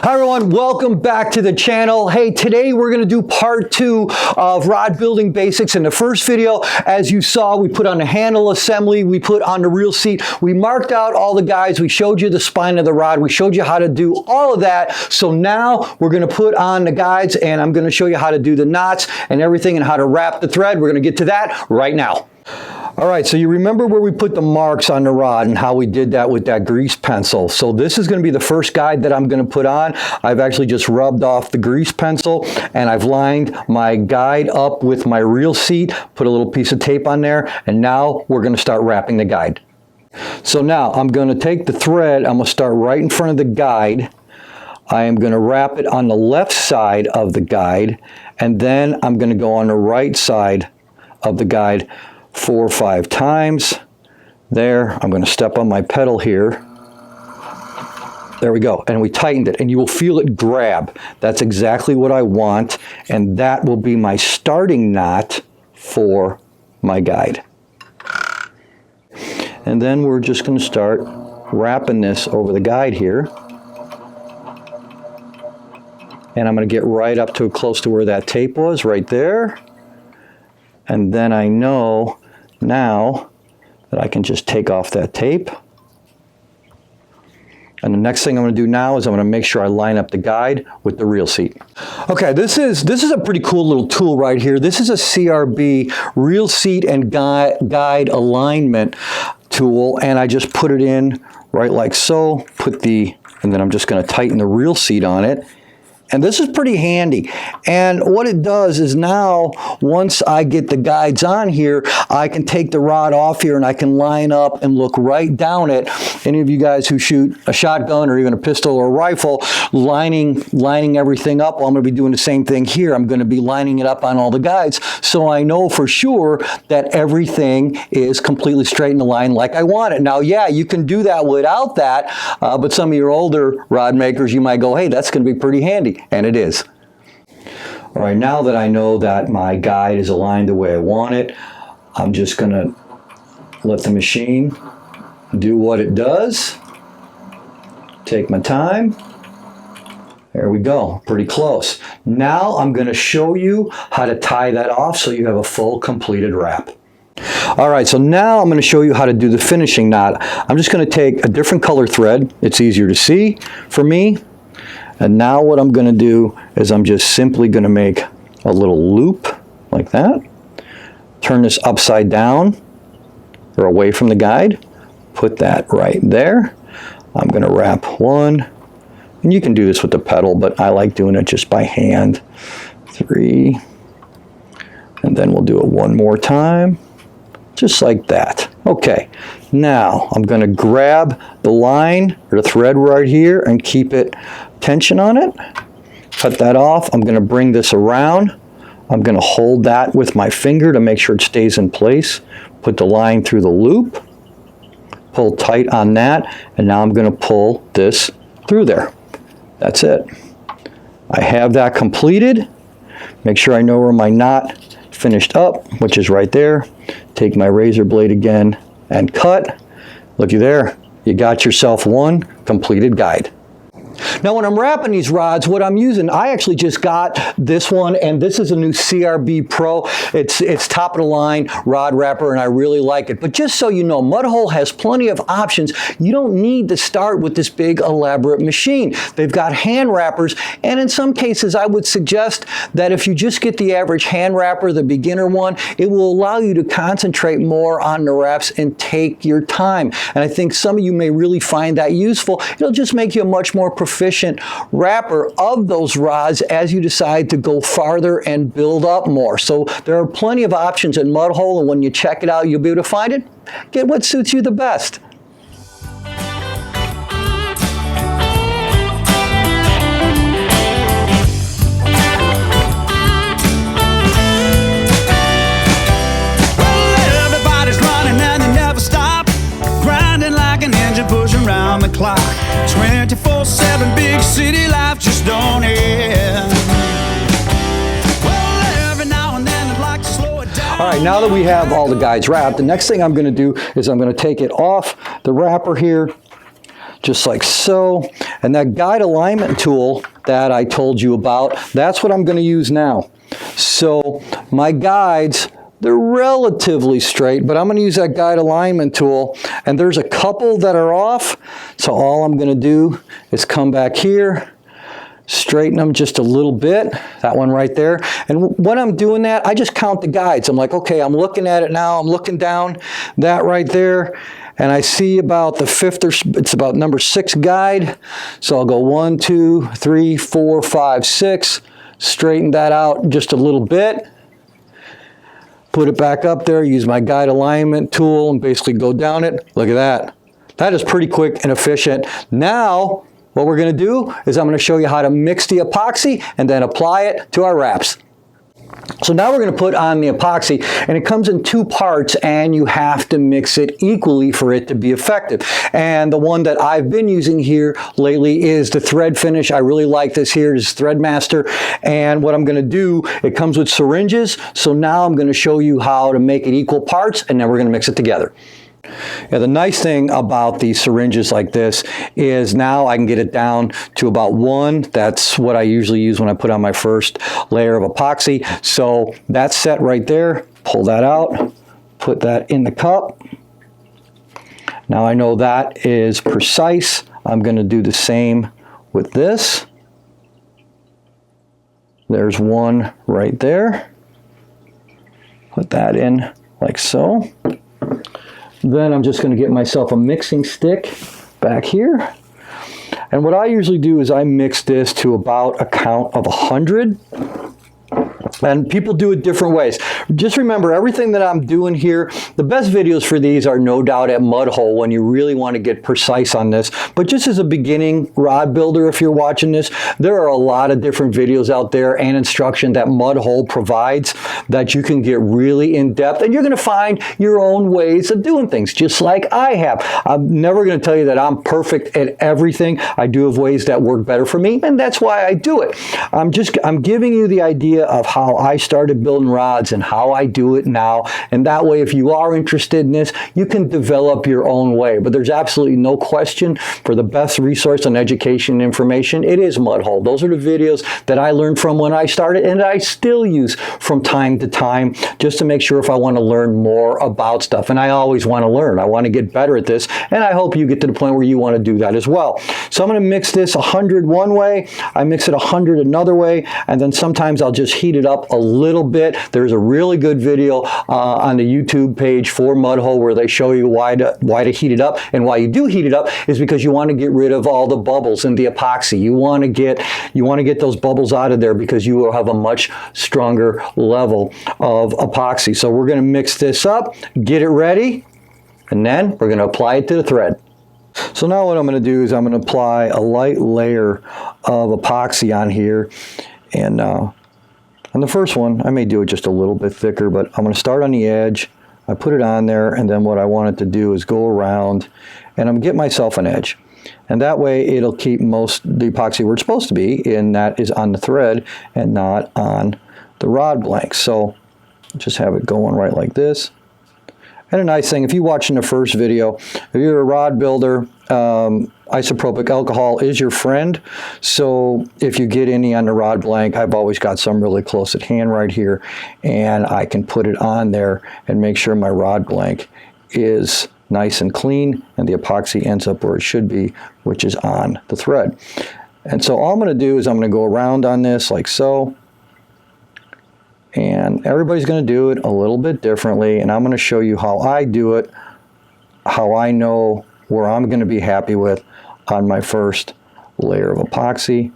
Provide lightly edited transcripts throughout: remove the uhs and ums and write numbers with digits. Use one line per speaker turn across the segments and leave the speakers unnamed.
Hi everyone, welcome back to the channel. Hey, today we're going to do part 2 of rod building basics. In the first video, as you saw, we put on the handle assembly, we put on the reel seat, we marked out all the guides, we showed you the spine of the rod, we showed you how to do all of that. So now we're going to put on the guides and I'm going to show you how to do the knots and everything and how to wrap the thread. We're going to get to that right now. All right, so you remember where we put the marks on the rod and how we did that with that grease pencil. So this is going to be the first guide that I'm going to put on. I've actually just rubbed off the grease pencil and I've lined my guide up with my reel seat, put a little piece of tape on there, and now we're going to start wrapping the guide. So now I'm going to take the thread, I'm going to start right in front of the guide. I am going to wrap it on the left side of the guide, and then I'm going to go on the right side of the guide 4 or 5 times. There, I'm going to step on my pedal here. There we go, and we tightened it, and you will feel it grab. That's exactly what I want, and that will be my starting knot for my guide. And then we're just going to start wrapping this over the guide here. And I'm going to get right up to close to where that tape was, right there. And then I know now that I can just take off that tape. And the next thing I'm going to do now is I'm going to make sure I line up the guide with the reel seat. Okay, this is a pretty cool little tool right here. This is a CRB reel seat and guide alignment tool, and I just put it in right like so. And then I'm just going to tighten the reel seat on it. And this is pretty handy. And what it does is now, once I get the guides on here, I can take the rod off here and I can line up and look right down it. Any of you guys who shoot a shotgun or even a pistol or a rifle, lining everything up, well, I'm going to be doing the same thing here. I'm going to be lining it up on all the guides so I know for sure that everything is completely straight in the line like I want it. Now, yeah, you can do that without that, but some of your older rod makers, you might go, hey, that's going to be pretty handy. And it is. All right, now that I know that my guide is aligned the way I want it, I'm just going to let the machine do what it does. Take my time. There we go, pretty close. Now I'm going to show you how to tie that off so you have a full completed wrap. All right, so now I'm going to show you how to do the finishing knot. I'm just going to take a different color thread. It's easier to see for me. And now what I'm going to do is I'm just simply going to make a little loop like that. Turn this upside down or away from the guide. Put that right there. I'm going to wrap one. And you can do this with the pedal, but I like doing it just by hand. 3. And then we'll do it one more time. Just like that. Okay, now I'm going to grab the line or the thread right here and keep it tension on it. Cut that off. I'm going to bring this around. I'm going to hold that with my finger to make sure it stays in place. Put the line through the loop. Pull tight on that. And now I'm going to pull this through there. That's it. I have that completed. Make sure I know where my knot finished up, which is right there. Take my razor blade again and cut. Looky there. You got yourself one completed guide. Now when I'm wrapping these rods, what I'm using, I actually just got this one, and this is a new CRB Pro. It's top of the line rod wrapper, and I really like it. But just so you know, Mudhole has plenty of options. You don't need to start with this big elaborate machine. They've got hand wrappers, and in some cases I would suggest that if you just get the average hand wrapper, the beginner one, it will allow you to concentrate more on the wraps and take your time. And I think some of you may really find that useful. It'll just make you a much more proficient wrapper of those rods as you decide to go farther and build up more. So there are plenty of options at Mudhole, and when you check it out, you'll be able to find it. Get what suits you the best.
Well, everybody's running and they never stop, grinding like an engine pushing around the clock. 24/7 big city life just don't end. Well, every now and then I'd like to slow it down.
All right, now that we have all the guides wrapped, the next thing I'm going to do is I'm going to take it off the wrapper here, just like so. And that guide alignment tool that I told you about, that's what I'm going to use now. So my guides, they're relatively straight, but I'm going to use that guide alignment tool, and there's a couple that are off. So all I'm going to do is come back here, straighten them just a little bit, that one right there. And when I'm doing that, I just count the guides. I'm like, okay, I'm looking at it now, I'm looking down, that right there, and I see about the fifth, or it's about number 6 guide. So I'll go 1, 2, 3, 4, 5, 6, straighten that out just a little bit, put it back up there, use my guide alignment tool, and basically go down it. Look at that. That is pretty quick and efficient. Now, what we're going to do is I'm going to show you how to mix the epoxy and then apply it to our wraps. So now we're going to put on the epoxy, and it comes in 2 parts, and you have to mix it equally for it to be effective. And the one that I've been using here lately is the thread finish. I really like this here. It's Threadmaster. And what I'm going to do, it comes with syringes. So now I'm going to show you how to make it equal parts, and then we're going to mix it together. Yeah, the nice thing about these syringes like this is now I can get it down to about 1. That's what I usually use when I put on my first layer of epoxy. So that's set right there. Pull that out, put that in the cup. Now I know that is precise. I'm going to do the same with this. There's 1 right there. Put that in like so. Then I'm just going to get myself a mixing stick back here. And what I usually do is I mix this to about a count of 100. And people do it different ways. Just remember, everything that I'm doing here, the best videos for these are no doubt at Mudhole when you really want to get precise on this. But just as a beginning rod builder, if you're watching this, there are a lot of different videos out there and instruction that Mudhole provides that you can get really in depth. And you're going to find your own ways of doing things, just like I have. I'm never going to tell you that I'm perfect at everything. I do have ways that work better for me, and that's why I do it. I'm giving you the idea of how I started building rods and how I do it now, and that way if you are interested in this, you can develop your own way. But there's absolutely no question, for the best resource on education and information, it is Mudhole. Those are the videos that I learned from when I started, and I still use from time to time just to make sure if I want to learn more about stuff. And I always want to learn. I want to get better at this, and I hope you get to the point where you want to do that as well. So I'm going to mix this 100 one way, I mix it 100 another way, and then sometimes I'll just heat it up a little bit. There's a really good video on the YouTube page for Mudhole where they show you why to heat it up. And why you do heat it up is because you want to get rid of all the bubbles in the epoxy. You want to get those bubbles out of there because you will have a much stronger level of epoxy. So we're going to mix this up, get it ready, and then we're going to apply it to the thread. So now what I'm going to do is I'm going to apply a light layer of epoxy on here, and on the first one, I may do it just a little bit thicker, but I'm going to start on the edge. I put it on there, and then what I want it to do is go around, and I'm going to get myself an edge. And that way, it'll keep most the epoxy where it's supposed to be, and that is on the thread and not on the rod blank. So just have it going right like this. And a nice thing, if you watch in the first video, if you're a rod builder, isopropyl alcohol is your friend. So if you get any on the rod blank, I've always got some really close at hand right here, and I can put it on there and make sure my rod blank is nice and clean, and the epoxy ends up where it should be, which is on the thread. And so all I'm going to do is I'm going to go around on this like so. And everybody's going to do it a little bit differently, and I'm going to show you how I do it, how I know where I'm going to be happy with on my first layer of epoxy.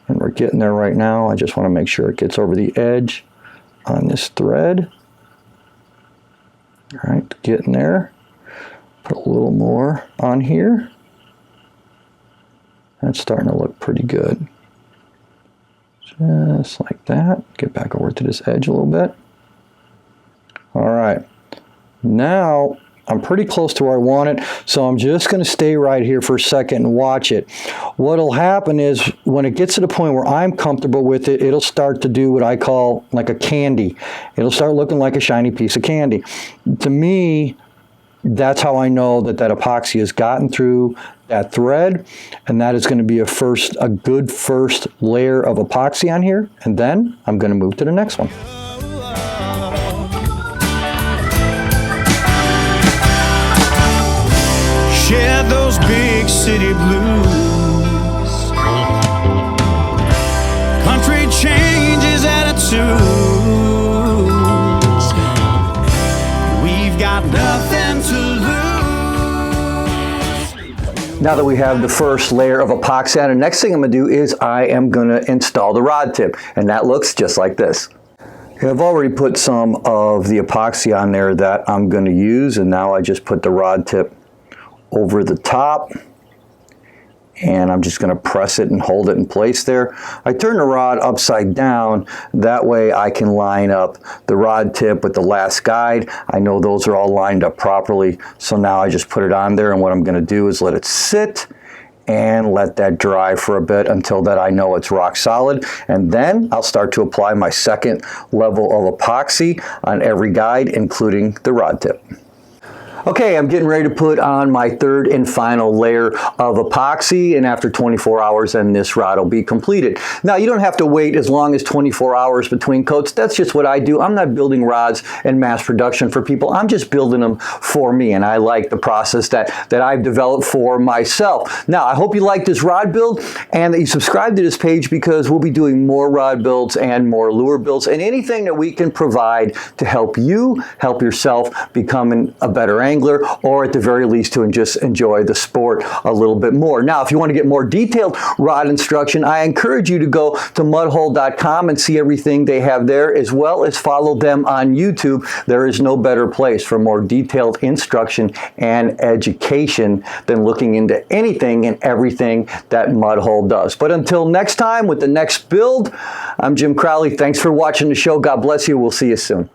And we're getting there right now. I just want to make sure it gets over the edge on this thread. All right, getting there. Put a little more on here. That's starting to look pretty good. Just like that. Get back over to this edge a little bit. All right. Now I'm pretty close to where I want it, so I'm just going to stay right here for a second and watch it. What'll happen is when it gets to the point where I'm comfortable with it, it'll start to do what I call like a candy. It'll start looking like a shiny piece of candy. To me, That's how I know that that epoxy has gotten through that thread, and that is going to be a good first layer of epoxy on here, and then I'm going to move to the next one.
Shed those big city blues. Country changes attitudes. We've got nothing to lose.
Now that we have the first layer of epoxy on, the next thing I'm going to do is I am going to install the rod tip, and that looks just like this. I've already put some of the epoxy on there that I'm going to use, and now I just put the rod tip over the top, and I'm just going to press it and hold it in place there. I turn the rod upside down, that way I can line up the rod tip with the last guide. I know those are all lined up properly, so now I just put it on there, and what I'm going to do is let it sit and let that dry for a bit until that I know it's rock solid, and then I'll start to apply my second level of epoxy on every guide, including the rod tip. Okay, I'm getting ready to put on my third and final layer of epoxy, and after 24 hours then this rod will be completed. Now you don't have to wait as long as 24 hours between coats. That's just what I do. I'm not building rods in mass production for people. I'm just building them for me, and I like the process that I've developed for myself. Now I hope you like this rod build and that you subscribe to this page, because we'll be doing more rod builds and more lure builds and anything that we can provide to help you help yourself become a better angler, or at the very least to just enjoy the sport a little bit more. Now, if you want to get more detailed rod instruction, I encourage you to go to mudhole.com and see everything they have there, as well as follow them on YouTube. There is no better place for more detailed instruction and education than looking into anything and everything that Mudhole does. But until next time with the next build, I'm Jim Crowley. Thanks for watching the show. God bless you. We'll see you soon.